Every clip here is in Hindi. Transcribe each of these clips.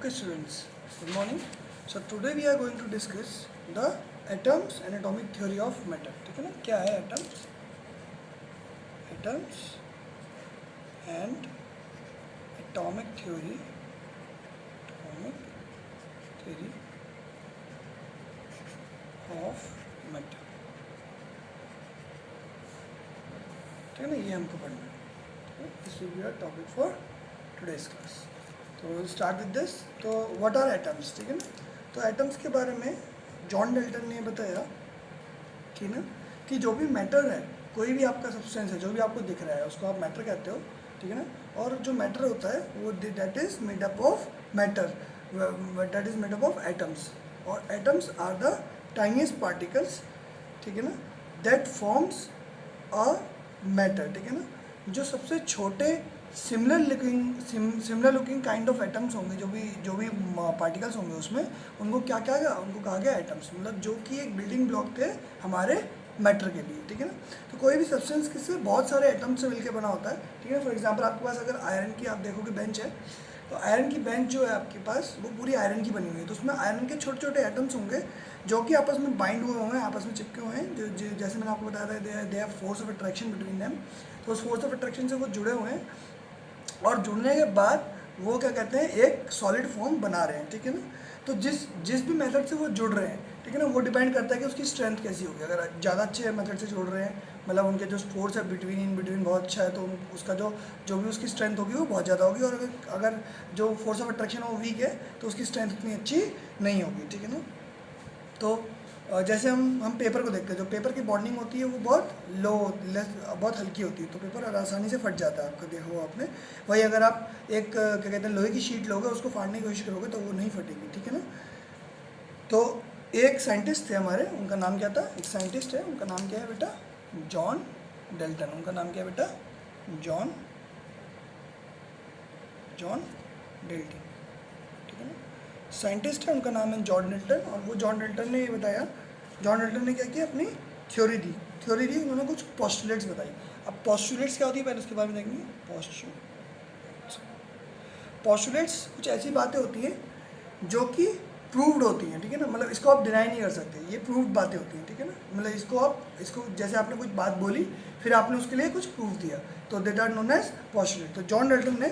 Okay students, good morning. So today we are going to discuss the atoms and atomic theory of matter. ठीक है ना, क्या है atoms? Atoms and atomic theory of matter. ठीक है ना, ये हमको पढ़ना है. This will be our topic for today's class. तो we'll start with this. तो what are atoms? ठीक है ना, तो एटम्स के बारे में जॉन डेल्टन ने बताया कि ना कि जो भी मैटर है, कोई भी आपका सब्सटेंस है जो भी आपको दिख रहा है उसको आप मैटर कहते हो. ठीक है ना, और जो मैटर होता है वो that is made up of matter, that is made up of atoms. और atoms are the tiniest particles. ठीक है ना, दैट फॉर्म्स अ मैटर. ठीक है ना, जो सबसे छोटे similar looking kind of atoms होंगे, जो भी पार्टिकल्स होंगे उसमें, उनको क्या क्या गया, उनको कहा गया एटम्स. मतलब जो कि एक बिल्डिंग ब्लॉक थे हमारे मैटर के लिए. ठीक है ना, तो कोई भी सब्सटेंस किससे बहुत सारे एटम्स से मिलकर बना होता है. ठीक है, फॉर एग्जांपल आपके पास अगर आयरन की आप देखोगे बेंच है, तो आयरन की बेंच जो है आपके पास वो पूरी आयरन की बनी हुई है. तो उसमें आयरन के छोटे छोटे एटम्स होंगे जो कि आपस में बाइंड हुए होंगे, आपस में चिपके हुए हैं. जो जैसे मैंने आपको बताया था, they have force of attraction between them. तो उस फोर्स ऑफ अट्रैक्शन से वो जुड़े हुए हैं और जुड़ने के बाद वो क्या कहते हैं, एक सॉलिड फॉर्म बना रहे हैं. ठीक है ना, तो जिस भी मेथड से वो जुड़ रहे हैं, ठीक है ना, वो डिपेंड करता है कि उसकी स्ट्रेंथ कैसी होगी. अगर ज़्यादा अच्छे मेथड से जुड़ रहे हैं, मतलब उनके जो फोर्स है बिटवीन बहुत अच्छा है, तो उसका जो भी उसकी स्ट्रेंथ होगी वो बहुत ज़्यादा होगी. और अगर जो फोर्स ऑफ अट्रैक्शन है वो वीक है तो उसकी स्ट्रेंथ इतनी अच्छी नहीं होगी. ठीक है ना, तो जैसे हम पेपर को देखते हैं, जो पेपर की बॉन्डिंग होती है वो बहुत हल्की होती है, तो पेपर आसानी से फट जाता है. आपका देखा हो आपने. वही अगर आप एक क्या कहते हैं लोहे की शीट लोगे, उसको फाड़ने की कोशिश करोगे तो वो नहीं फटेगी. ठीक है ना, तो एक साइंटिस्ट थे हमारे, उनका नाम क्या था, एक साइंटिस्ट है, उनका नाम क्या है बेटा, जॉन डेल्टन. उनका नाम क्या है बेटा, जॉन डेल्टन. ठीक है ना, साइंटिस्ट है, उनका नाम है जॉन डेल्टन. और वो जॉन डेल्टन ने ये बताया, जॉन डेल्टन ने क्या किया, अपनी थ्योरी दी. उन्होंने कुछ पोस्टुलेट्स बताई. अब पोस्टुलेट्स क्या होती है पहले उसके बारे में देखेंगे. पोस्टुलेट्स कुछ ऐसी बातें होती हैं जो कि प्रूव्ड होती हैं. ठीक है ना, मतलब इसको आप डिनाई नहीं कर सकते, ये प्रूव्ड बातें होती हैं. ठीक है ना, मतलब इसको जैसे आपने कुछ बात बोली फिर आपने उसके लिए कुछ प्रूव दिया, तो that are known as postulate. तो जॉन डेल्टन ने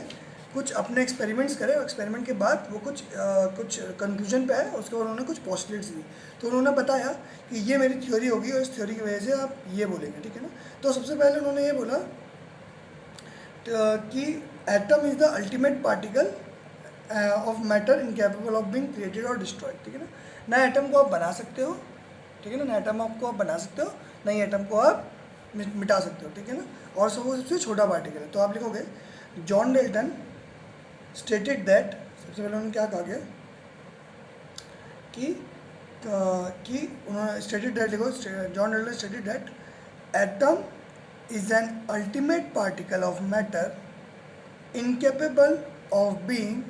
कुछ अपने एक्सपेरिमेंट्स करे, और एक्सपेरिमेंट के बाद वो कुछ कंक्लूजन पे आए, और उसके बाद उन्होंने कुछ पोस्टुलेट्स दी. तो उन्होंने बताया कि ये मेरी थ्योरी होगी और इस थ्योरी की वजह से आप ये बोलेंगे. ठीक है ना, तो सबसे पहले उन्होंने ये बोला कि atom is the ultimate particle of matter incapable of being created और डिस्ट्रॉयड. ठीक है ना, नए एटम को आप बना सकते हो. ठीक है ना, नए एटम आपको आप बना सकते हो, नए एटम को आप मिटा सकते हो. ठीक है ना, और वो सबसे छोटा पार्टिकल है. तो आप लिखोगे जॉन डेल्टन स्टेटेड दैट, सबसे पहले उन्होंने क्या कहा गया कि उन्होंने स्टेटेड दैट, लिखो John Dalton stated that atom is an ultimate particle of matter incapable of being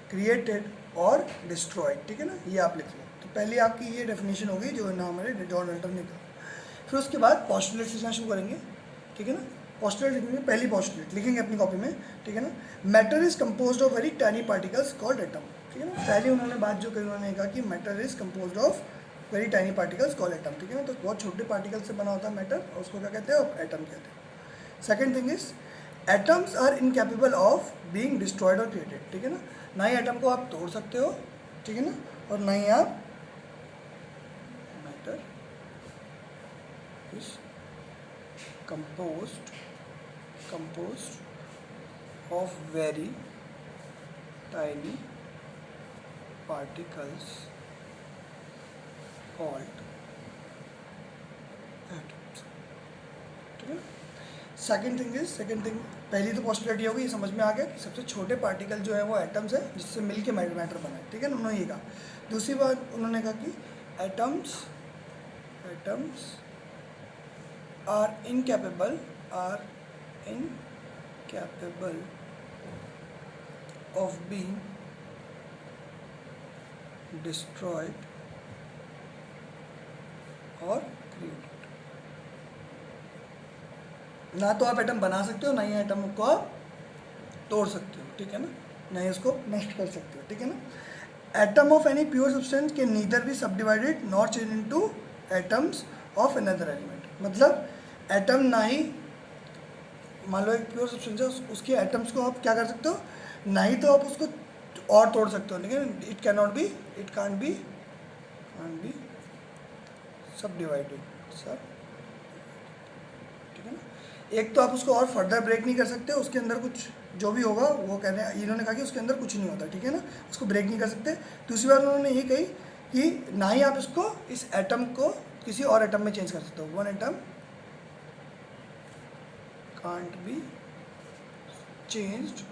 created और डिस्ट्रॉयड. ठीक है ना, ये आप लिख लो. तो पहले आपकी ये डेफिनेशन होगी जो ना हमारे जॉन डेल्टन ने कहा. फिर उसके बाद पोस्टुलेट्स लिखना शुरू करेंगे. ठीक है ना, पोस्टुलेट लिखेंगे, पहली पोस्टुलेट लिखेंगे अपनी कॉपी में. ठीक है ना, matter is composed of very tiny particles called atom. ठीक है ना, पहले उन्होंने बात जो कही, उन्होंने कहा कि matter is composed of very tiny particles called atom. ठीक है ना, तो बहुत छोटे पार्टिकल से बना होता है मैटर, और उसको क्या कहते हैं, एटम कहते हैं. Second thing is atoms are incapable of being destroyed और क्रिएटेड. ठीक है ना, ना ही एटम को आप तोड़ सकते हो. ठीक है ना, और ना ही आप matter is composed of very tiny particles called atoms. ठीक है, सेकेंड थिंग पहली तो पॉसिबिलिटी होगी, ये समझ में आ गया कि सबसे छोटे पार्टिकल जो है वो एटम्स है, जिससे मिलके मैटर बना है. ठीक है ना, उन्होंने ये कहा. दूसरी बात उन्होंने कहा कि atoms are incapable of being destroyed or created. ना तो आप एटम बना सकते हो, ना ही एटम को आप तोड़ सकते हो. ठीक है ना, ना ही उसको नष्ट कर सकते हो, ठीक है ना। Atom of any pure substance can neither be subdivided not change into atoms of another element. मतलब एटम ना ही, मान लो एक प्योर सब्सटेंस है, उसके एटम्स को आप क्या कर सकते हो, ना ही तो आप उसको और तोड़ सकते हो, लेकिन इट कांट बी सब डिवाइडेड, सब, ठीक है ना। एक तो आप उसको और फर्दर ब्रेक नहीं कर सकते, उसके अंदर कुछ जो भी होगा वो कह रहे हैं, इन्होंने कहा कि उसके अंदर कुछ नहीं होता, ठीक है ना, उसको ब्रेक नहीं कर सकते। दूसरी बात उन्होंने ये कही कि ना ही आप इसको, इस एटम को किसी और एटम में चेंज कर सकते हो। One atom can't be changed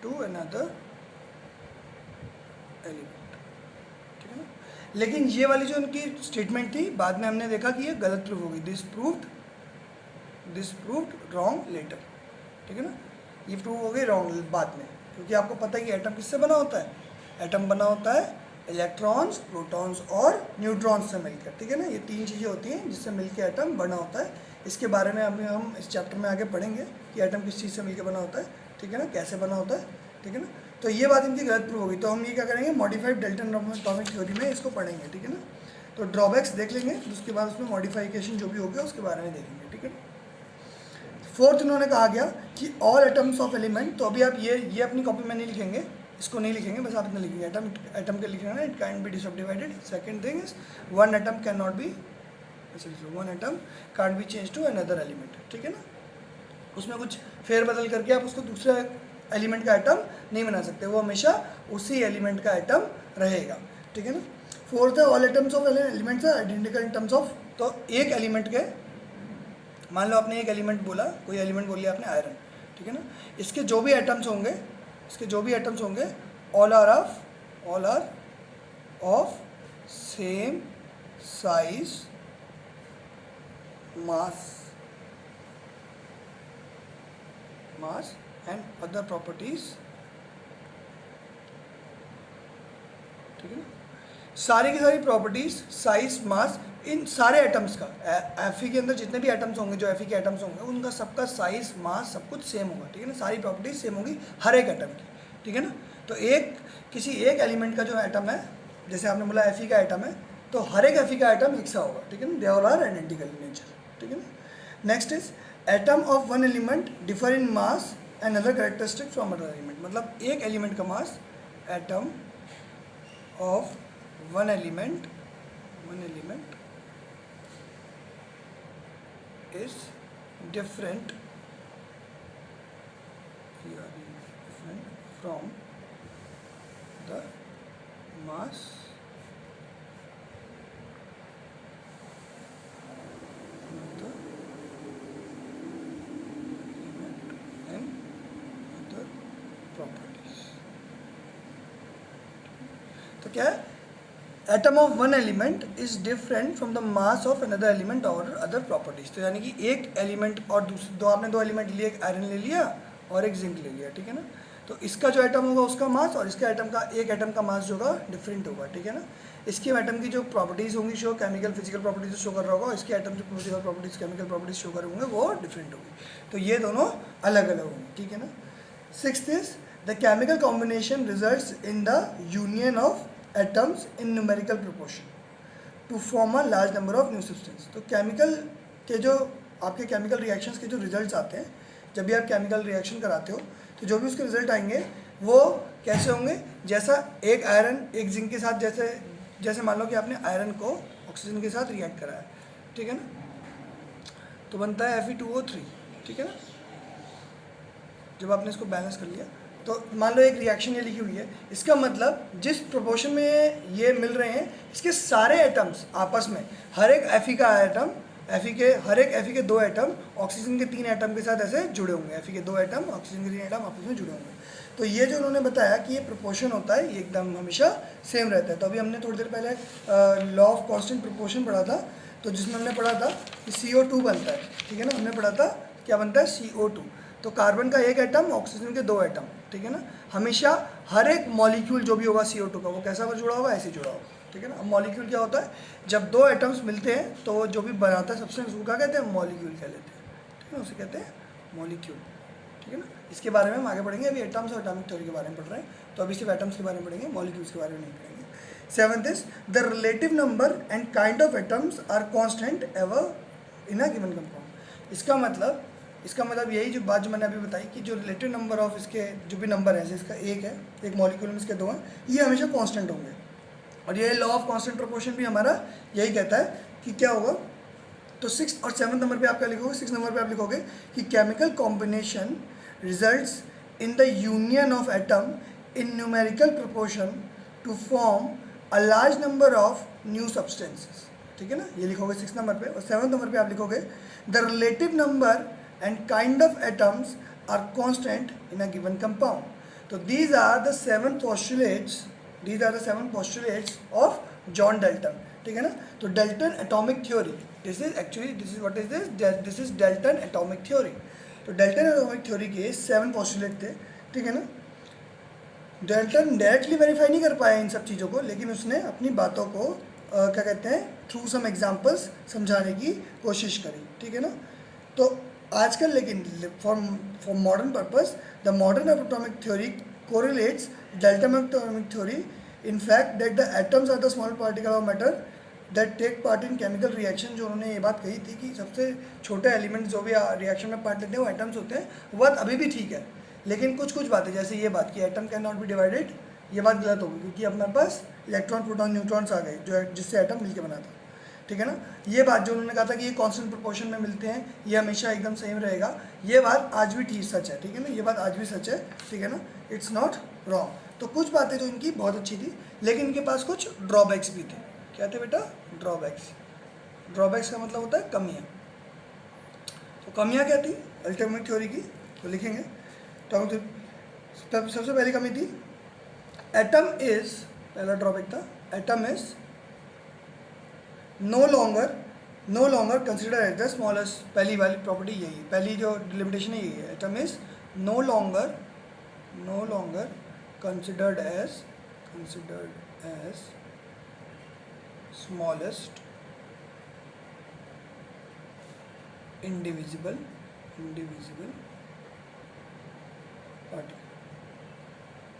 to another element, ठीक है ना। लेकिन ये वाली जो उनकी स्टेटमेंट थी, बाद में हमने देखा कि ये गलत प्रूव हो गई। दिस प्रूव्ड रॉन्ग लेटर, ठीक है ना, ये प्रूव हो गई रॉन्ग बाद में, क्योंकि आपको पता है कि एटम किससे बना होता है, एटम बना होता है इलेक्ट्रॉन्स, प्रोटॉन्स और न्यूट्रॉन्स से मिलकर, ठीक है ना। ये तीन चीज़ें होती हैं जिससे मिलकर एटम बना होता है। इसके बारे में अभी हम इस चैप्टर में आगे पढ़ेंगे कि एटम किस चीज़ से मिलकर बना होता है, ठीक है ना, कैसे बना होता है, ठीक है ना। तो ये बात इनकी गलत प्रूव होगी, तो हम ये क्या करेंगे, मॉडिफाइड डेल्टन एटॉमिक थ्योरी में इसको पढ़ेंगे, ठीक है ना। तो ड्रॉबैक्स देख लेंगे, उसके बाद उसमें मॉडिफिकेशन जो भी होगा उसके बारे में देखेंगे, ठीक है। फोर्थ इन्होंने कहा गया कि ऑल एटम्स ऑफ एलिमेंट, तो अभी आप ये अपनी कॉपी में नहीं लिखेंगे, इसको नहीं लिखेंगे, बस आप इतना लिखेंगे, एटम के लिखेंगे ना, it can be subdivided. Second thing is one atom can not be, one atom can be change to another element, ठीक है ना। उसमें कुछ फेरबदल करके आप उसको दूसरे एलिमेंट का एटम नहीं बना सकते, वो हमेशा उसी एलिमेंट का एटम रहेगा, ठीक है ना। फोर्थ है all atoms of elements are identical in terms of, तो एक एलिमेंट के, मान लो आपने एक एलिमेंट बोला, कोई एलिमेंट बोल लिया आपने आयरन, ठीक है ना, इसके जो भी एटम्स होंगे all are of same size, mass and other properties, ठीक है ना। सारी की सारी प्रॉपर्टीज, साइज, मास, इन सारे एटम्स का, एफई के अंदर जितने भी एटम्स होंगे, जो एफई के एटम्स होंगे, उनका सबका साइज, मास, सब कुछ सेम होगा, ठीक है ना। सारी प्रॉपर्टीज सेम होगी हर एक एटम की, ठीक है ना। तो किसी एक एलिमेंट का जो एटम है, जैसे आपने बोला एफई का एटम है, तो हर एक एफई का एटम एक सा होगा, ठीक है ना, they all are identical in nature, ठीक है ना। Next is atom of one element differ in mass and other characteristic from other element. मतलब एक एलिमेंट का mass, atom of one element is different from the mass of the element and other properties। तो क्या है, atom of one element is different from the mass of another element और अदर प्रॉपर्टीज। तो यानी कि एक एलिमेंट और आपने दो एलिमेंट लिए, एक आयरन ले लिया और एक जिंक ले लिया, ठीक है ना। तो इसका जो एटम होगा उसका मास और इसका एटम का, एक एटम का मास जो होगा डिफरेंट होगा, ठीक है ना। इसके एटम की जो प्रॉपर्टीज़ होंगी, show chemical physical properties show कर रहा होगा, इसके एटम जो physical properties chemical properties show कर होंगे वो डिफरेंट होगी। तो ये दोनों अलग अलग होंगे, ठीक है ना। Sixth is the chemical combination results in the union of atoms in numerical proportion to form a large number of new substance। तो केमिकल के जो आपके केमिकल रिएक्शंस के जो रिजल्ट्स आते हैं, जब भी आप केमिकल रिएक्शन कराते हो, तो जो भी उसके रिजल्ट आएंगे वो कैसे होंगे, जैसा एक आयरन एक जिंक के साथ, जैसे मान लो कि आपने आयरन को ऑक्सीजन के साथ रिएक्ट कराया, ठीक है ना, तो बनता है Fe2O3, ठीक है ना। जब आपने इसको बैलेंस कर लिया, तो मान लो एक रिएक्शन ये लिखी हुई है, इसका मतलब जिस प्रोपोर्शन में ये मिल रहे हैं, इसके सारे एटम्स आपस में, हर एक एफई का एटम, हर एक एफई के दो एटम ऑक्सीजन के 3 एटम के साथ ऐसे जुड़े होंगे, एफई के 2 एटम ऑक्सीजन के 3 एटम आपस में जुड़े होंगे। तो ये जो उन्होंने बताया कि ये प्रोपोर्शन होता है, ये एकदम हमेशा सेम रहता है। तो अभी हमने थोड़ी देर पहले लॉ ऑफ कॉन्स्टेंट प्रोपोर्शन पढ़ा था, तो जिसमें हमने पढ़ा था कि CO2 बनता है, ठीक है ना, हमने पढ़ा था क्या बनता है, CO2। तो कार्बन का एक एटम, ऑक्सीजन के 2 एटम, ठीक है ना। हमेशा हर एक मॉलिक्यूल जो भी होगा CO2 का, वो कैसा जुड़ा होगा, ऐसे जुड़ा होगा, ठीक है ना। अब मॉलिक्यूल क्या होता है, जब 2 एटम्स मिलते हैं तो जो भी बनाता है सब्सटेंस, उसको क्या कहते हैं, मॉलिक्यूल कह लेते हैं, ठीक है ना, उसे कहते हैं मॉलिक्यूल, ठीक है ना। इसके बारे में हम आगे पढ़ेंगे, अभी एटम्स और एटॉमिक थ्योरी के बारे में पढ़ रहे हैं, तो अभी सिर्फ एटम्स के बारे में पढ़ेंगे, मॉलिक्यूल्स के बारे में नहीं पढ़ेंगे। Seventh is the relative number and kind of atoms are constant ever in a given compound. इसका मतलब यही जो बात जो मैंने अभी बताई कि जो रिलेटिव नंबर ऑफ इसके जो भी नंबर है, जैसे इसका एक है, एक मॉलिक्यूल में इसके दो हैं, ये हमेशा कांस्टेंट होंगे। और ये लॉ ऑफ कांस्टेंट प्रोपोर्शन भी हमारा यही कहता है कि क्या होगा, तो 6 और 7 नंबर पे आप क्या लिखोगे, 6 नंबर पे आप लिखोगे कि chemical combination results in the union of atom in numerical proportion to form a large number of new substances. ठीक है ना, ये लिखोगे 6 नंबर पे। और 7 नंबर पे आप लिखोगे the relative number and kind of atoms are constant in a given compound. तो these are the 7 postulates of John Dalton. ठीक है ना, तो Dalton atomic theory, this is Dalton atomic theory. तो डाल्टन एटॉमिक थ्योरी के 7 पोस्टुलेट थे। ठीक है ना, डाल्टन डायरेक्टली वेरीफाई नहीं कर पाया इन सब चीज़ों को, लेकिन उसने अपनी बातों को क्या कहते हैं, थ्रू सम एग्जाम्पल्स समझाने की कोशिश करी। ठीक है ना, तो आजकल लेकिन for modern purpose the modern atomic theory correlates Dalton atomic theory in fact that the atoms are the small particle of matter that take part in chemical reaction. जो उन्होंने ये बात कही थी कि सबसे छोटे एलिमेंट जो भी रिएक्शन में पार्ट लेते हैं वो एटम्स होते हैं, वो बात अभी भी ठीक है, लेकिन कुछ बातें जैसे ये बात कि atom can not B divided, ये बात गलत होगी, क्योंकि अपने पास इलेक्ट्रॉन प्रोटॉन न्यूट्रॉन्स आ गए जो जिससे एटम मिलकर बना था। ठीक है ना, ये बात जो उन्होंने कहा था कि ये कांस्टेंट प्रोपोर्शन में मिलते हैं, ये हमेशा एकदम सेम रहेगा, ये बात आज भी ठीक सच है। ठीक है ना, ये बात आज भी सच है। ठीक है ना, इट्स नॉट रॉन्ग। तो कुछ बातें जो इनकी बहुत अच्छी थी, लेकिन इनके पास कुछ ड्रॉबैक्स भी थे। क्या थे बेटा? ड्रॉबैक्स का मतलब होता है कमियाँ। तो कमियाँ क्या थी अल्टरनेट थ्योरी की, तो लिखेंगे। तो सबसे पहली कमी थी एटम इज, पहला ड्रॉबैक था, atom is no longer consider as the smallest. पहली वाली प्रॉपर्टी यही है, पहली जो लिमिटेशन है यही है, atom is no longer considered as smallest indivisible particle.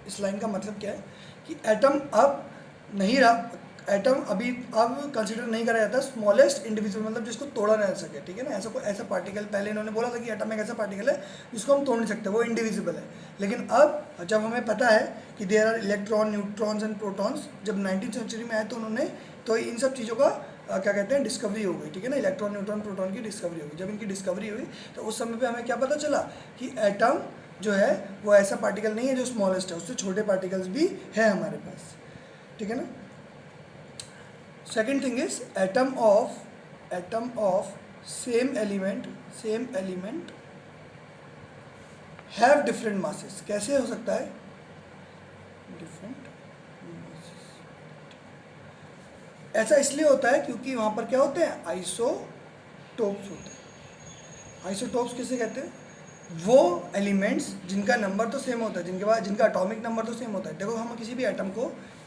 इस लाइन का मतलब क्या है कि एटम अब नहीं रहा, एटम अभी अब कंसिडर नहीं करा जाता स्मॉलेस्ट इंडिविजुअल, मतलब जिसको तोड़ा ना जा सके। ठीक है ना, ऐसा पार्टिकल, पहले इन्होंने बोला था कि एटम एक ऐसा पार्टिकल है जिसको हम तोड़ नहीं सकते, वो इंडिविजिबल है। लेकिन अब जब हमें पता है कि there are electron, neutrons and protons, जब 19वीं सेंचुरी में आए तो उन्होंने तो इन सब चीज़ों का क्या कहते हैं, डिस्कवरी हो गई। ठीक है ना, इलेक्ट्रॉन, न्यूट्रॉन, प्रोटॉन की डिस्कवरी हो गई। जब इनकी डिस्कवरी हुई तो उस समय पे हमें क्या पता चला कि एटम जो है वो ऐसा पार्टिकल नहीं है जो स्मॉलेस्ट है, उससे छोटे पार्टिकल्स भी है हमारे पास। ठीक है ना। Second thing is atom of same element have different masses. कैसे हो सकता है? Different masses. ऐसा इसलिए होता है क्योंकि वहाँ पर क्या होते हैं, आइसोटोप्स होते हैं। आइसोटोप्स किसे कहते हैं? वो एलिमेंट्स जिनका नंबर तो सेम होता है, जिनका एटॉमिक नंबर तो सेम होता है। देखो, हम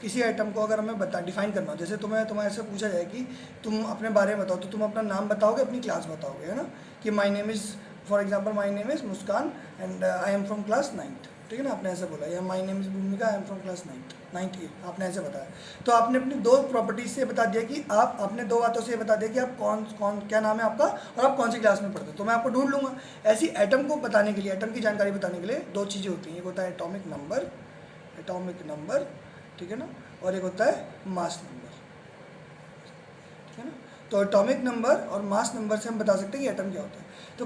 किसी एटम को अगर हमें डिफाइन करना हो, जैसे तुम्हारे से पूछा जाए कि तुम अपने बारे में बताओ, तो तुम अपना नाम बताओगे, अपनी क्लास बताओगे, है ना, कि my name is, for example my name is Muskan and I am from class 9th। ठीक है ना, आपने ऐसे बोला, या माय नेम इज़ भूमिका, I am from class 9th ए, आपने ऐसे बताया। तो आपने अपनी 2 प्रॉपर्टीज से बता दिया कि आपने 2 बातों से बता दिया कि आप कौन क्या नाम है आपका और आप कौन सी क्लास में पढ़ते हो, तो मैं आपको ढूंढ लूँगा। ऐसी एटम को बताने के लिए, एटम की जानकारी बताने के लिए 2 चीज़ें होती हैं, एक होता है एटॉमिक नंबर, ठीक है ना, और एक होता है मास नंबर। ठीक है ना, तो एटॉमिक नंबर और मास नंबर से हम बता सकते हैं कि एटम क्या होता है। तो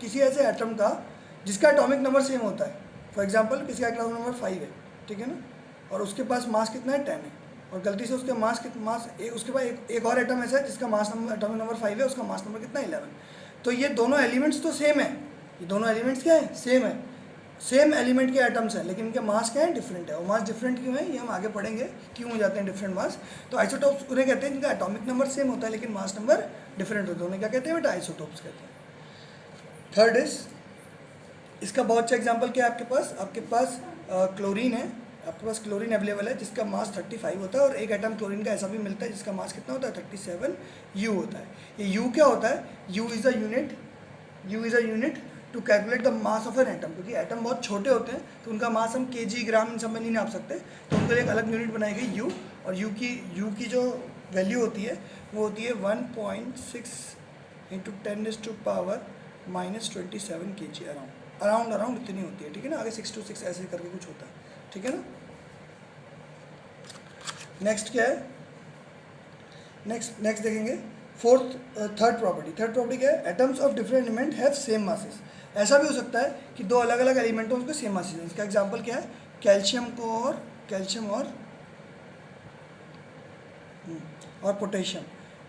किसी ऐसे एटम का जिसका एटॉमिक नंबर सेम होता है, फॉर एग्जांपल किसी का एटॉमिक नंबर 5 है, ठीक है ना, और उसके पास मास कितना है, 10 है, और गलती से उसके उसके पास एक और एटम ऐसा है जिसका एटॉमिक नंबर 5 है, उसका मास नंबर कितना है, 11। तो ये दोनों एलिमेंट्स तो सेम है, ये दोनों एलिमेंट्स क्या है, सेम है, सेम एलिमेंट के एटम्स हैं, लेकिन इनके मास क्या है, डिफरेंट है। और मास डिफरेंट क्यों है, ये हम आगे पढ़ेंगे क्यों हो जाते हैं डिफरेंट मास। तो आइसोटोप्स उन्हें कहते हैं जिनका एटॉमिक नंबर सेम होता है लेकिन मास नंबर डिफरेंट होता है, उन्हें क्या कहते हैं बेटा, आइसोटोप्स कहते हैं। थर्ड इज, इसका बहुत अच्छा एग्जाम्पल क्या है आपके पास क्लोरीन है, आपके पास क्लोरीन अवेलेबल है जिसका मास 35 होता है, और एक एटम क्लोरीन का ऐसा भी मिलता है जिसका मास कितना होता है, 37 U होता है। ये U क्या होता है, U is a unit to calculate the mass of an atom, क्योंकि एटम बहुत छोटे होते हैं तो उनका मास हम केजी, ग्राम इन सब में नहीं नाप सकते, तो उनके लिए एक अलग यूनिट बनाई गई यू, और यू की जो वैल्यू होती है वो होती है 1.6 इंटू 10⁻⁻27 kg अराउंड इतनी होती है, ठीक है ना। आगे 6 to 6 ऐसे करके कुछ होता है, ठीक है ना। नेक्स्ट क्या है, नेक्स्ट देखेंगे थर्ड प्रॉपर्टी क्या है, atoms of different element have same masses. ऐसा भी हो सकता है कि दो अलग अलग एलिमेंट हो, उसके सेम मासेस हैं। इसका एग्जांपल क्या है, कैल्शियम और पोटेशियम,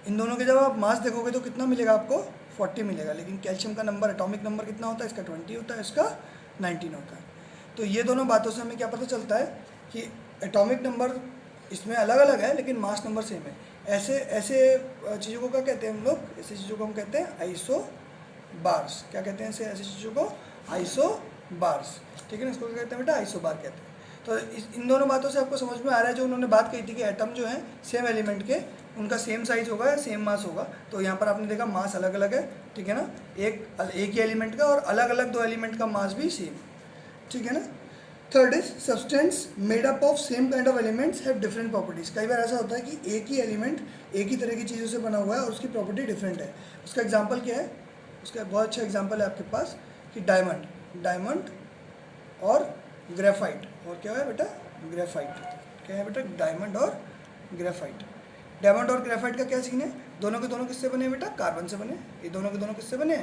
इन दोनों के जब आप मास देखोगे तो कितना मिलेगा आपको, 40 मिलेगा, लेकिन कैल्शियम का नंबर, एटॉमिक नंबर कितना होता है, इसका 20 होता है, इसका 19 होता है। तो ये दोनों बातों से हमें क्या पता चलता है कि एटॉमिक नंबर इसमें अलग अलग है लेकिन मास नंबर सेम है। ऐसे चीज़ों को क्या कहते हैं हम लोग, ऐसी चीज़ों को हम कहते हैं आइसोबार्स। क्या कहते हैं ऐसी चीज़ों को, आइसोबार्स, ठीक है ना। इसको क्या कहते हैं बेटा, आइसोबार कहते हैं। तो इन दोनों बातों से आपको समझ में आ रहा है, जो उन्होंने बात कही थी कि एटम जो है सेम एलिमेंट के, उनका सेम साइज होगा या सेम मास होगा। तो यहाँ पर आपने देखा मास अलग अलग है, ठीक है ना, एक ही एलिमेंट का, और अलग अलग दो एलिमेंट का मास भी सेम, ठीक है ना। Third is substance made up of same kind of elements have different properties. कई बार ऐसा होता है कि एक ही एलिमेंट एक ही तरह की चीज़ों से बना हुआ है और उसकी प्रॉपर्टी डिफरेंट है। उसका एग्जांपल क्या है, उसका बहुत अच्छा एग्जांपल है आपके पास कि डायमंड और ग्रेफाइट, और क्या है बेटा, ग्रेफाइट। क्या है बेटा, डायमंड और ग्रेफाइट का क्या सीन है, दोनों के दोनों किससे बने बेटा, कार्बन से बने। ये दोनों के दोनों किससे बने,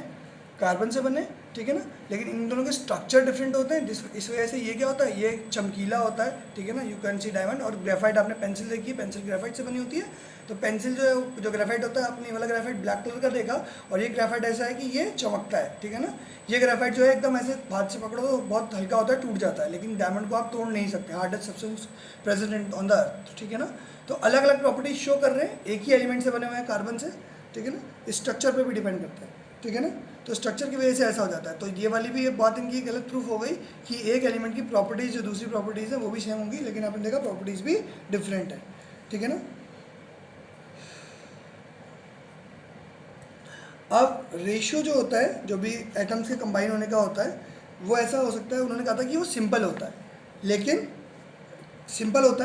कार्बन से बने, ठीक है ना। लेकिन इन दोनों के स्ट्रक्चर डिफरेंट होते हैं, इस वजह से ये क्या होता है, ये चमकीला होता है, ठीक है ना। You can see diamond. और ग्रेफाइट, आपने पेंसिल देखी है, पेंसिल ग्रेफाइट से बनी होती है। तो पेंसिल जो ग्रेफाइट होता है, अपनी वाला ग्रेफाइट ब्लैक कलर का देगा, और ये ग्रेफाइट ऐसा है कि ये चमकता है, ठीक है ना। ये ग्रेफाइट जो है एकदम ऐसे हाथ से पकड़ो तो बहुत हल्का होता है, टूट जाता है, लेकिन डायमंड को आप तोड़ नहीं सकते, hardest substance present on the earth, ठीक है ना। तो अलग अलग प्रॉपर्टीज शो कर रहे हैं, एक ही एलिमेंट से बने हुए हैं, कार्बन से, ठीक है ना। स्ट्रक्चर पे भी डिपेंड करता है, ठीक है ना। तो स्ट्रक्चर की वजह से ऐसा हो जाता है। तो ये वाली भी एक बात इनकी गलत प्रूफ हो गई कि एक एलिमेंट की प्रॉपर्टीज जो दूसरी प्रॉपर्टीज है वो भी सेम होंगी, लेकिन आपने देखा प्रॉपर्टीज भी डिफरेंट है, ठीक है ना। अब रेशियो जो होता है, जो भी एटम्स के कंबाइन होने का होता है, वो ऐसा हो सकता है, उन्होंने कहा था कि वो सिंपल होता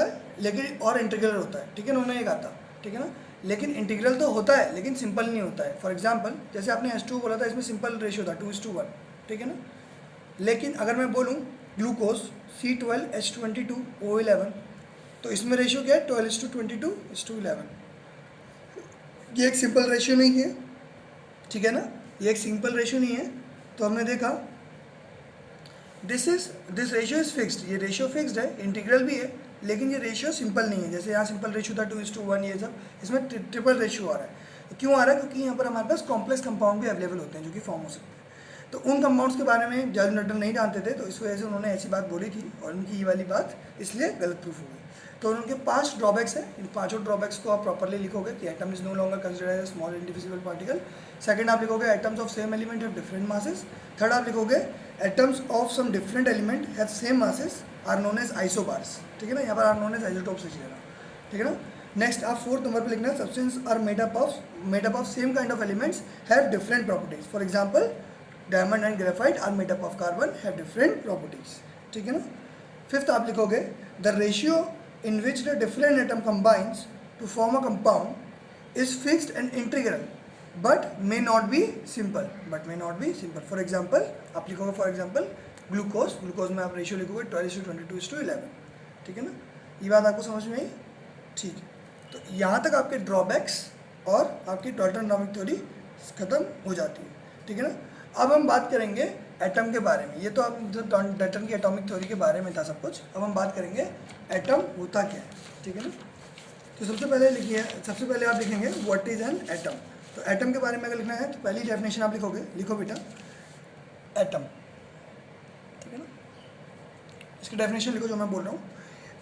है लेकिन और इंटीग्रल होता है, ठीक है ना, उन्होंने ये कहा था, ठीक है ना। लेकिन इंटीग्रल तो होता है लेकिन सिंपल नहीं होता है। फॉर एग्जांपल जैसे आपने H2 बोला था, इसमें सिंपल रेशियो था 2:1, ठीक है ना। लेकिन अगर मैं बोलूँ ग्लूकोज C12H22O11, तो इसमें रेशियो क्या है, 12:22:11। ये एक सिंपल रेशियो नहीं है, ठीक है ना, ये एक सिंपल रेशियो नहीं है। तो हमने देखा दिस रेशियो इज फिक्स्ड, ये रेशियो फिक्स्ड है, इंटीग्रल भी है, लेकिन ये रेशियो सिंपल नहीं है। जैसे यहाँ सिंपल रेशियो था 2:1, ये सब, इसमें ट्रिपल रेशियो आ रहा है। तो क्यों आ रहा है, क्योंकि यहाँ पर हमारे पास कॉम्प्लेक्स कंपाउंड भी अवेलेबल होते हैं जो कि फॉर्म हो सकते हैं। तो उन कंपाउंड्स के बारे में जॉर्ज न्यूटन नहीं जानते थे, तो इस वजह से उन्होंने ऐसी बात बोली थी, और उनकी ये वाली बात इसलिए गलत प्रूफ हो गई। तो उनके 5 ड्रॉबैक्स हैं, इन 5 ड्रॉबैक्स को आप प्रॉपरली लिखोगे कि atom is no longer considered as small indivisible particle. Second आप लिखोगे atoms of same element have different masses. Third आप लिखोगे atoms of some different element have same masses are known as isobars, ठीक है ना। यहाँ पर आर नोन एज आइसोटोप्स लिख लेना, ठीक है ना। नेक्स्ट आप 4th नंबर पे लिखना, substance are made up of same kind of elements have different properties. For example diamond and graphite are made up of carbon have different properties, ठीक है ना। 5th आप लिखोगे the ratio in which the different atom combines to form a compound is fixed and integral but may not be simple, for example आप लिखोगे फॉर एग्जांपल ग्लूकोज में आप रेशियो लिखोगे 12:22:11, ठीक है ना। ये बात आपको समझ में आई, ठीक है। तो यहाँ तक आपके ड्रॉबैक्स और आपकी डाल्टन एटॉमिक थ्योरी खत्म हो जाती है, ठीक है ना। अब हम बात करेंगे एटम के बारे में। ये तो आप डाल्टन की एटॉमिक थ्योरी के बारे में था सब कुछ। अब हम बात करेंगे एटम होता क्या है, ठीक है ना। तो सबसे पहले आप लिखेंगे व्हाट इज एन एटम। तो एटम के बारे में अगर लिखना है तो पहली डेफिनेशन आप लिखोगे, लिखो बेटा एटम, ठीक है ना। इसकी डेफिनेशन लिखो जो मैं बोल रहा हूँ।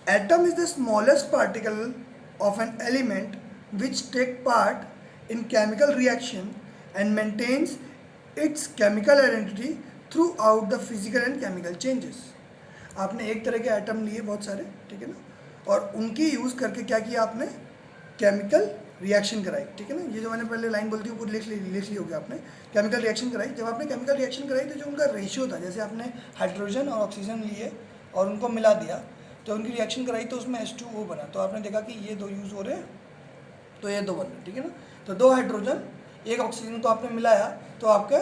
Atom is the smallest particle of an element which take part in chemical reaction and maintains its chemical identity throughout the physical and chemical changes. आपने एक तरह के एटम लिए बहुत सारे, ठीक है ना, और उनकी यूज़ करके क्या किया आपने, केमिकल रिएक्शन कराई, ठीक है ना, ये जो मैंने पहले लाइन बोलती हूँ वो लिख ली होगी आपने। केमिकल रिएक्शन कराई, जब आपने केमिकल रिएक्शन कराई तो जो उनका रेशियो था, जैसे आपने हाइड्रोजन और ऑक्सीजन लिए और उनको मिला दिया तो उनकी रिएक्शन कराई तो उसमें H2O बना, तो आपने देखा कि ये 2 यूज़ हो रहे हैं तो ये 2 बन रहे, ठीक है ना। तो 2 हाइड्रोजन 1 ऑक्सीजन को आपने मिलाया तो आपके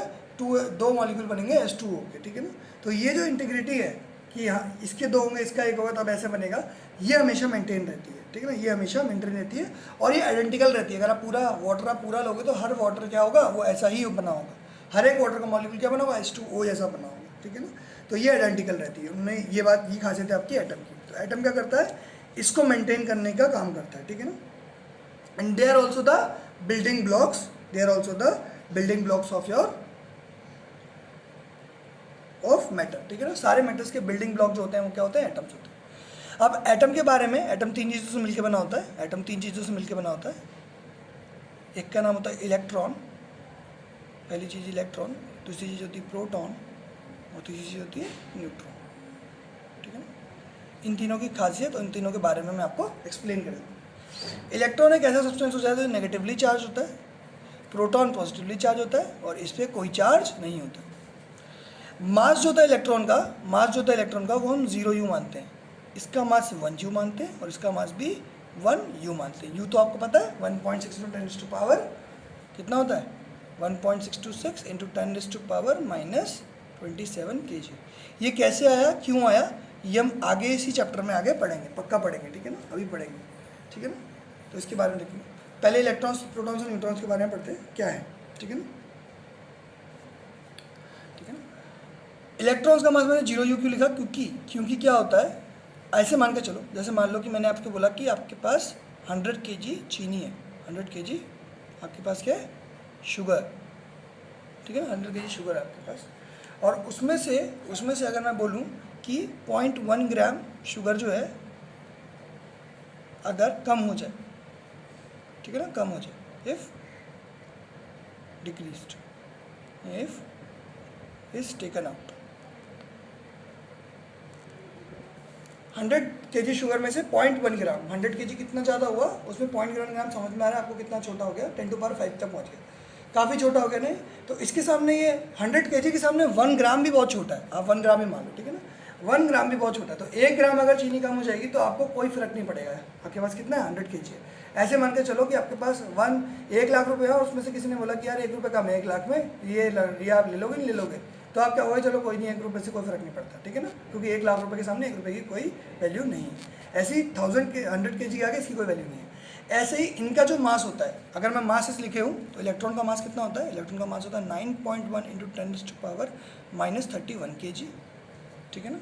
2 मॉलिक्यूल बनेंगे H2O के, ठीक है ना। तो ये जो इंटीग्रिटी है कि हाँ इसके 2 होंगे इसका 1 होगा तब ऐसे बनेगा, ये हमेशा मेंटेन रहती है, ठीक है ना, ये हमेशा मेंटेन रहती है और ये आइडेंटिकल रहती है। अगर आप पूरा लोगे तो हर वाटर क्या होगा, वो ऐसा ही बना होगा, हर एक वाटर का मॉलिक्यूल क्या बना होगा, H2O जैसा बना होगा, ठीक है ना। तो ये आइडेंटिकल रहती है, उन्होंने ये बात, ये खासियत है आपकी एटम की। तो एटम क्या करता है, इसको मेंटेन करने का काम करता है, ठीक है ना। And they are also the building blocks of matter, ठीक है ना। सारे मैटर्स के बिल्डिंग ब्लॉक जो होते हैं वो क्या होते हैं, एटम्स होते हैं। अब एटम के बारे में, एटम 3 चीज़ों से मिलकर बना होता है, एक का नाम होता है इलेक्ट्रॉन, पहली चीज़ इलेक्ट्रॉन, दूसरी चीज़ होती है प्रोटॉन और तीसरी चीज़ होती है न्यूट्रॉन, ठीक है ना। इन तीनों की खासियत और इन तीनों के बारे में मैं आपको एक्सप्लेन करूँगा। इलेक्ट्रॉन एक ऐसा सब्सटेंस हो जाता है जो नेगेटिवली चार्ज होता है, प्रोटॉन पॉजिटिवली चार्ज होता है और इस पर कोई चार्ज नहीं होता। मास जो होता है इलेक्ट्रॉन का वो हम 0U मानते हैं, इसका मास 1U मानते हैं और इसका मास भी 1U मानते हैं। U तो आपको पता है 1.6 × 10 पावर कितना होता है, 1.626 × 10⁻⁻27 kg। ये कैसे आया, क्यों आया, ये हम आगे इसी चैप्टर में आगे पढ़ेंगे, पक्का पढ़ेंगे, ठीक है ना, अभी पढ़ेंगे, ठीक है ना। तो इसके बारे में देखेंगे, पहले इलेक्ट्रॉन्स, प्रोटॉन्स और न्यूट्रॉन्स के बारे में पढ़ते हैं क्या है, ठीक है ना। इलेक्ट्रॉन्स का मास मैंने 0U क्यों लिखा, क्योंकि क्या होता है, ऐसे मान के चलो, जैसे मान लो कि मैंने आपको बोला कि आपके पास 100 kg चीनी है, 100 kg आपके पास क्या है, शुगर, ठीक है ना, 100 kg शुगर है आपके पास, और उसमें से अगर मैं बोलूँ कि 0.1 ग्राम शुगर जो है अगर कम हो जाए, ठीक है ना, कम हो जाए, if decreased, if is taken out, 100 kg sugar में से 0.1 ग्राम, 100 kg कितना ज़्यादा हुआ, उसमें 0.1 ग्राम समझ में आ रहा है आपको कितना छोटा हो गया, 10⁵ तक पहुँच गया, काफ़ी छोटा हो गया नहीं। तो इसके सामने ये 100 kg के सामने 1 ग्राम भी बहुत छोटा है, आप 1 ग्राम ही मान लो, ठीक है ना, 1 ग्राम भी बहुत छोटा है। तो 1 ग्राम अगर चीनी कम हो जाएगी तो आपको कोई फर्क नहीं पड़ेगा, आपके पास कितना है, 100 kg है। ऐसे मान के चलो कि आपके पास 1 लाख रुपये है और उसमें से किसी ने बोला कि यार 1 रुपये कम है 1 लाख में, ये आप ले लोगे नहीं ले लोगे, तो आप क्या होगा, चलो कोई नहीं, 1 रुपये से कोई फर्क नहीं पड़ता, ठीक है ना, क्योंकि 1 लाख रुपये के सामने 1 रुपये की कोई वैल्यू नहीं है। ऐसे ही 100 kg आगे इसकी कोई वैल्यू नहीं है। ऐसे ही इनका जो मास होता है, अगर मैं मास इस लिखे हूँ तो इलेक्ट्रॉन का मास कितना होता है, इलेक्ट्रॉन का मास होता है 9.1 × 10⁻⁻31 kg, ठीक है ना।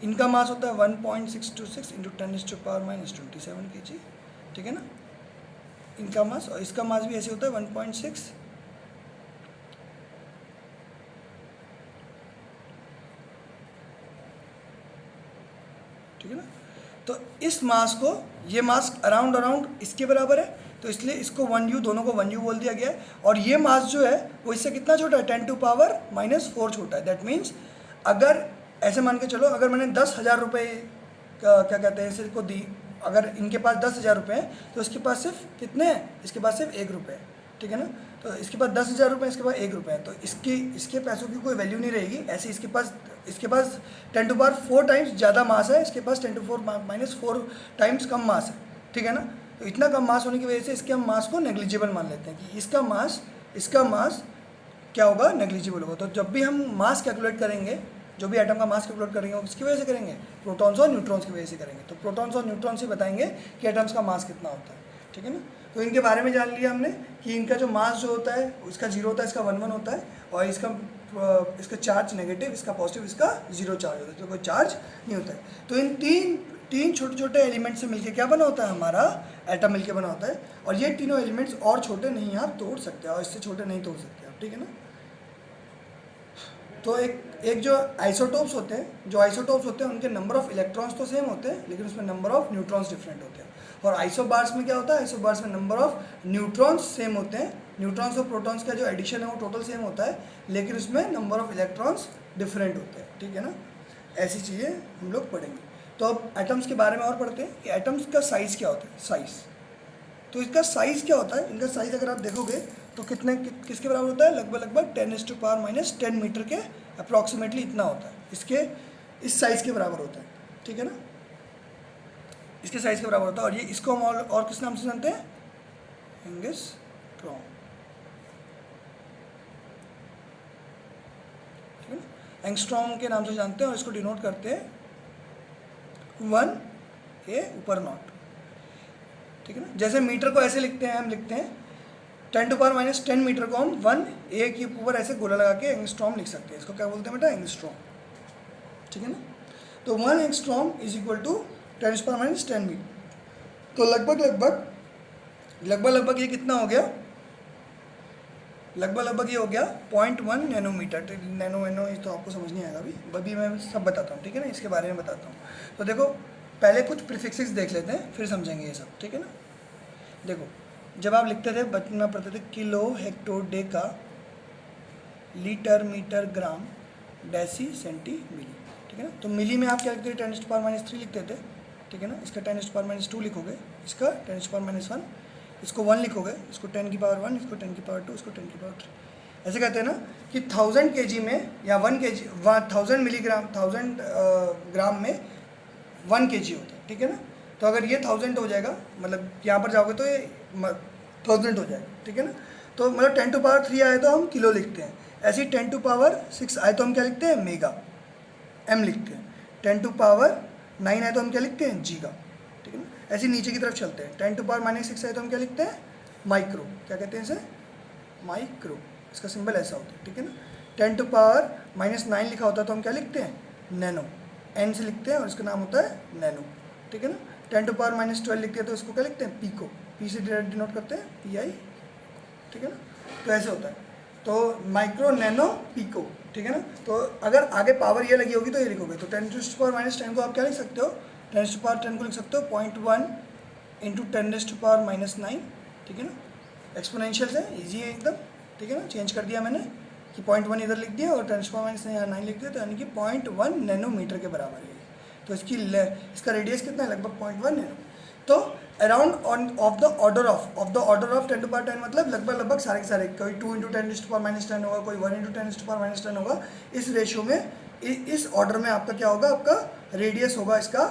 इनका मास होता है 1.626 × 10⁻⁻27 kg, ठीक है ना, इनका मास, और इसका मास भी ऐसे होता है 1.6, ठीक है ना। तो इस मास को, ये मास अराउंड इसके बराबर है, तो इसलिए इसको 1U, दोनों को 1U बोल दिया गया है। और ये मास जो है वो इससे कितना छोटा है, 10⁻⁻⁴ छोटा है। दैट मीन्स अगर ऐसे मान के चलो, अगर मैंने 10,000 रुपये का क्या कहते हैं इसे को दी, अगर इनके पास 10,000 रुपये हैं तो इसके पास सिर्फ कितने हैं, इसके पास सिर्फ 1 रुपये है, ठीक है ना। तो इसके पास 10,000 रुपये, इसके पास 1 रुपये है, तो इसके पैसों की कोई वैल्यू नहीं रहेगी। ऐसे इसके पास 10⁻⁴ टाइम्स ज़्यादा मास है, इसके पास 10⁻⁻⁴ टाइम्स कम मास है, ठीक है ना। तो इतना कम मास होने की वजह से इसके हम मास को नेग्लिजिबल मान लेते हैं कि इसका मास क्या होगा, नेग्लिजिबल होगा। तो जब भी हम मास कैलकुलेट करेंगे, जो भी एटम का मास कैलकुलेट करेंगे वो किसकी वजह से करेंगे, प्रोटॉन्स और न्यूट्रॉन्स की वजह से करेंगे। तो प्रोटॉन्स और न्यूट्रॉन्स से बताएंगे कि एटम्स का मास कितना होता है, ठीक है ना। तो इनके बारे में जान लिया हमने कि इनका जो मास जो होता है उसका 0 होता है, इसका 1 होता है, और इसका चार्ज नेगेटिव, इसका पॉजिटिव, इसका 0 चार्ज होता है, तो कोई चार्ज नहीं होता है। तो इन तीन छोटे छोटे एलिमेंट से मिलकर क्या बना होता है, हमारा एटम मिलकर बना होता है। और ये तीनों एलिमेंट्स और छोटे नहीं आप तोड़ सकते, और इससे छोटे नहीं तोड़ सकते आप, ठीक है ना। तो एक जो आइसोटोप्स होते हैं उनके नंबर ऑफ इलेक्ट्रॉन्स तो सेम होते हैं, लेकिन उसमें नंबर ऑफ न्यूट्रॉन्स डिफरेंट होते हैं। और आइसोबार्स में क्या होता है, आइसोबार्स में नंबर ऑफ न्यूट्रॉन्स सेम होते हैं, न्यूट्रॉन्स और प्रोटॉन्स का जो एडिशन है वो टोटल सेम होता है, लेकिन उसमें नंबर ऑफ इलेक्ट्रॉन्स डिफरेंट होते हैं, ठीक है ना। ऐसी चीज़ें हम लोग पढ़ेंगे। तो अब एटम्स के बारे में और पढ़ते हैं कि एटम्स का साइज़ क्या होता है, साइज़। तो इसका साइज़ क्या होता है, इनका साइज़ अगर आप देखोगे तो किसके बराबर होता है, लगभग 10⁻⁻10 मीटर के अप्रॉक्सीमेटली इतना होता है, इसके इस साइज़ के बराबर होता है, ठीक है ना, इसके साइज़ के बराबर होता है। और ये इसको हम और किस नाम से जानते हैं, एंगस्ट्रॉम, ठीक है ना, एंगस्ट्रॉम के नाम से जानते हैं और इसको डिनोट करते हैं 1 ए ऊपर नॉट, ठीक है ना। जैसे मीटर को ऐसे लिखते हैं, हम लिखते हैं 10⁻10 मीटर को हम 1 ए के ऊपर ऐसे गोला लगा के एंगस्ट्रॉम लिख सकते हैं, इसको क्या बोलते हैं बेटा, एंगस्ट्रॉम, ठीक है ना। तो 1 angstrom is equal to 10⁻10 metre. तो लगभग ये कितना हो गया, लगभग ये हो गया 0.1 नैनोमीटर। नैनो ये तो आपको समझ नहीं आएगा अभी मैं सब बताता हूँ, ठीक है ना, इसके बारे में बताता हूँ। तो देखो पहले कुछ प्रीफिक्सेस देख लेते हैं, फिर समझेंगे ये सब, ठीक है ना। देखो जब आप लिखते थे, बचपन में पढ़ते थे kilo, hecto, deca, litre, metre, gram, deci, centi, milli, ठीक है ना। तो मिली में आप क्या लिखते थे, 10⁻³ लिखते थे, ठीक है ना। इसका 10⁻² लिखोगे, इसका 10⁻⁻1, इसको 1 लिखोगे, इसको 10⁻1, इसको 10⁻2, इसको 10⁻3। ऐसे कहते हैं ना कि 1000 kg में या 1 kg 1000 मिलीग्राम 1000 ग्राम में 1 kg होता है, ठीक है ना। तो अगर ये 1000 हो जाएगा, मतलब यहाँ पर जाओगे तो ये 1000 हो जाएगा, ठीक है ना। तो मतलब 10⁻³ आए तो हम किलो लिखते हैं, ऐसे ही 10⁻6 आए तो हम क्या लिखते हैं, मेगा, एम लिखते हैं। 10⁻9 आए तो हम क्या लिखते हैं, जीगा, ठीक है ना। ऐसे नीचे की तरफ चलते हैं, 10⁻6 आए तो हम क्या लिखते हैं, माइक्रो, क्या कहते हैं इसे, माइक्रो, इसका सिंबल ऐसा होता है, ठीक है ना। 10⁻9 लिखा होता है तो हम क्या लिखते हैं, नैनो, एन से लिखते हैं और इसका नाम होता है नैनो, ठीक है ना। 10⁻12 लिखते हैं तो इसको क्या लिखते हैं, पीको, पी से डिनोट करते हैं, PI, ठीक है ना। तो ऐसे होता है, तो माइक्रो, नैनो, पीको, ठीक है ना। तो अगर आगे पावर ये लगी होगी तो ये लिखोगे, तो 10⁻10 को आप क्या लिख सकते हो, 10⁻10 को लिख सकते हो 0.1 × 10⁻9, ठीक है ना। एक्सपोनेंशियल है, ईजी है एकदम, ठीक है ना। चेंज कर दिया मैंने कि 0.1 इधर लिख दिया और 10⁻9 लिख दिया, तो यानी कि 0.1 नैनोमीटर के बराबर है। तो इसका रेडियस कितना है, लगभग 0.1 नैनो। तो around of the order of 10⁻10 मतलब लगभग सारे के सारे, कोई 2 × 10⁻10 होगा, कोई 1 × 10⁻10 होगा। इस रेशियो में, इस ऑर्डर में आपका क्या होगा, आपका रेडियस होगा इसका,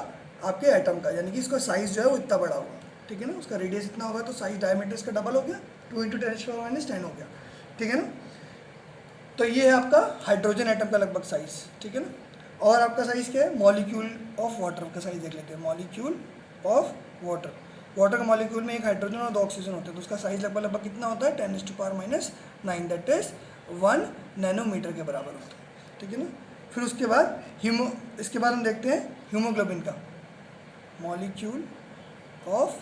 आपके एटम का, यानी कि इसका साइज़ जो है वो इतना बड़ा होगा, ठीक है ना। उसका रेडियस इतना होगा तो साइज डायमीटर इसका डबल हो गया, 2 × 10⁻10 हो गया, ठीक है ना। तो ये है आपका हाइड्रोजन एटम का लगभग साइज़, ठीक है ना। और आपका साइज़ क्या है, मॉलिक्यूल ऑफ वाटर का साइज़ देख लेते हैं। मॉलिक्यूल ऑफ वाटर का मॉलिक्यूल में एक हाइड्रोजन और 2 ऑक्सीजन होते हैं, तो उसका साइज़ लगभग कितना होता है, 10⁻9, दैट इज 1 नैनोमीटर के बराबर होता है, ठीक है ना। फिर उसके बाद इसके बाद हम देखते हैं हीमोग्लोबिन का, मॉलिक्यूल ऑफ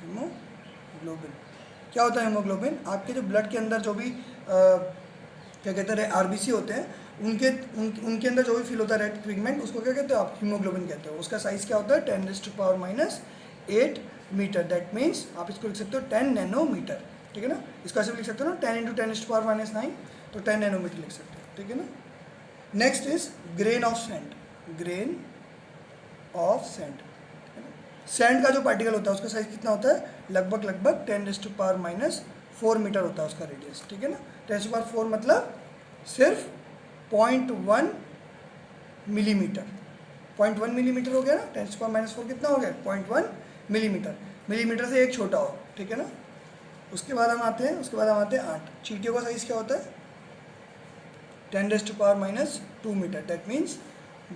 हीमोग्लोबिन। क्या होता है हीमोग्लोबिन, आपके जो ब्लड के अंदर जो भी क्या कहते हैं, RBC होते हैं, उनके अंदर जो भी फिल होता है रेड पिगमेंट, उसको क्या कहते हो आप, हीमोग्लोबिन कहते हो। उसका साइज़ क्या होता है, 10⁻8 मीटर, दैट मीन्स आप इसको लिख सकते हो 10 नैनोमीटर, ठीक है ना। इसको ऐसे भी लिख सकते हो ना, 10 × 10⁻9, तो 10 नैनोमीटर लिख सकते हो, ठीक है ना। Next is grain of sand. Sand का जो पार्टिकल होता है उसका साइज कितना होता है, लगभग 10⁻4 मीटर होता है उसका रेडियस, ठीक है ना। 10⁻4 मतलब सिर्फ 0.1 मिलीमीटर, 0.1 मिलीमीटर हो गया ना। 10⁻4 कितना हो गया, 0.1 मिलीमीटर से एक छोटा हो, ठीक है ना। उसके बाद हम आते हैं 8 चींटियों का साइज़ क्या होता है, 10⁻2 मीटर, दैट मीन्स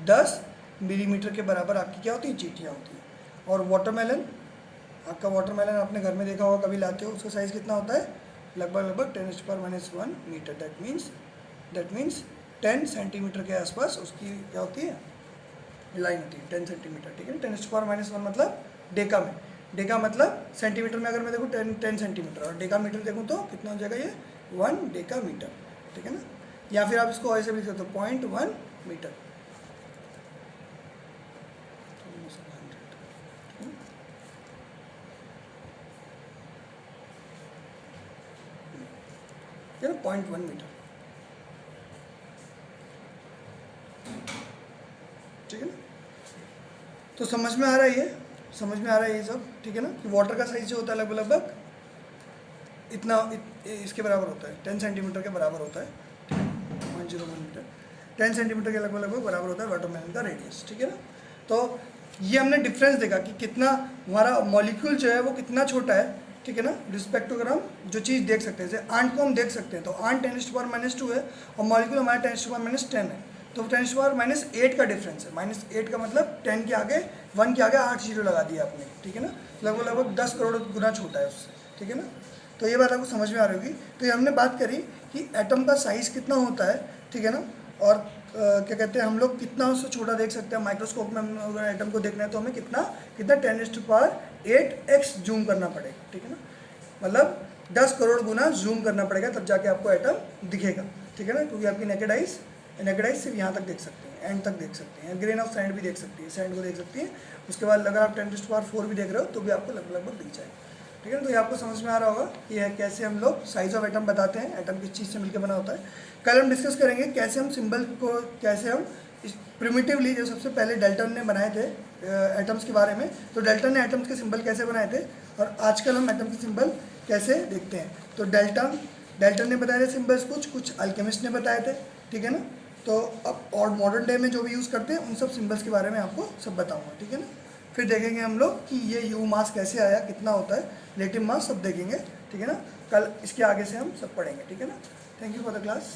10 मिलीमीटर के बराबर आपकी क्या होती है, चींटियाँ होती हैं। और वाटरमेलन, आपका वाटरमेलन आपने घर में देखा होगा, कभी लाते हो, उसका साइज़ कितना होता है, लगभग 10⁻1 मीटर, दैट मीन्स 10 सेंटीमीटर के आसपास उसकी क्या होती है, लाइन होती है, 10 सेंटीमीटर, ठीक है। 10⁻1 मतलब डेका में, डेका मतलब सेंटीमीटर में, अगर मैं देखूँ 10 सेंटीमीटर और डेका मीटर देखूँ तो कितना हो जाएगा, ये 1 डेका मीटर, ठीक है ना। या फिर आप इसको ऐसे भी लिख सकते हो, 0.1 मीटर, ठीक है ना, 0.1 मीटर, ठीक है ना। तो समझ में आ रहा है ये, समझ में आ रहा है ये सब, ठीक है ना, कि वाटर का साइज जो होता है लगभग इतना इसके बराबर होता है, 10 सेंटीमीटर के बराबर होता है, 0.01 मीटर, 10 सेंटीमीटर के लगभग बराबर होता है वाटरमेलन का रेडियस, ठीक है ना। तो ये हमने डिफरेंस देखा कि कितना हमारा मॉलिक्यूल जो है वो कितना छोटा है, ठीक है ना, रिस्पेक्ट टू अगर हम जो चीज़ देख सकते हैं, जैसे आंट को हम देख सकते हैं, तो आंट 10⁻⁻2 है और मॉलिक्यूल हमारा 10⁻10 है, तो 10⁻8 का डिफरेंस है। -8 का मतलब 10 के आगे 1 के आगे 8 जीरो लगा दिया आपने, ठीक है ना, लगभग 10 करोड़ गुना छोटा है उससे, ठीक है ना। तो ये बात आपको समझ में आ रही होगी। तो ये हमने बात करी कि एटम का साइज़ कितना होता है, ठीक है ना, और क्या कहते हैं हम लोग कितना उससे छोटा देख सकते हैं माइक्रोस्कोप में। हम अगर एटम को देखना है तो हमें कितना 10⁸8x जूम करना पड़ेगा, ठीक है ना, मतलब 10 करोड़ गुना जूम करना पड़ेगा, तब जाके आपको एटम दिखेगा, ठीक है ना, क्योंकि आपकी नेकेड आइज सिर्फ यहाँ तक देख सकते हैं, एंड तक देख सकते हैं, ग्रेन ऑफ सैंड भी देख सकती है, सैंड को देख सकती है। उसके बाद अगर आप 10⁻4 भी देख रहे हो तो भी आपको लगभग दिख जाएगा, ठीक है ना। तो ये आपको समझ में आ रहा होगा कि यह कैसे हम लोग साइज ऑफ एटम बताते हैं, एटम किस चीज़ से मिलकर बना होता है। कल हम डिस्कस करेंगे कैसे हम सिंबल को, कैसे हम प्रिमिटिवली, जो सबसे पहले डेल्टन ने बनाए थे एटम्स के बारे में, तो डेल्टन ने एटम्स के सिंबल कैसे बनाए थे, और आजकल हम एटम के सिंबल कैसे देखते हैं। तो डेल्टन ने बताए थे सिंबल्स, कुछ अल्केमिस्ट ने बताए थे, ठीक है ना। तो अब और मॉडर्न डे में जो भी यूज़ करते हैं उन सब सिंबल्स के बारे में आपको सब बताऊँगा, ठीक है ना। फिर देखेंगे हम लोग कि ये यू मास कैसे आया, कितना होता है, रिलेटिव मास, सब देखेंगे, ठीक है ना। कल इसके आगे से हम सब पढ़ेंगे, ठीक है ना। Thank you for the class.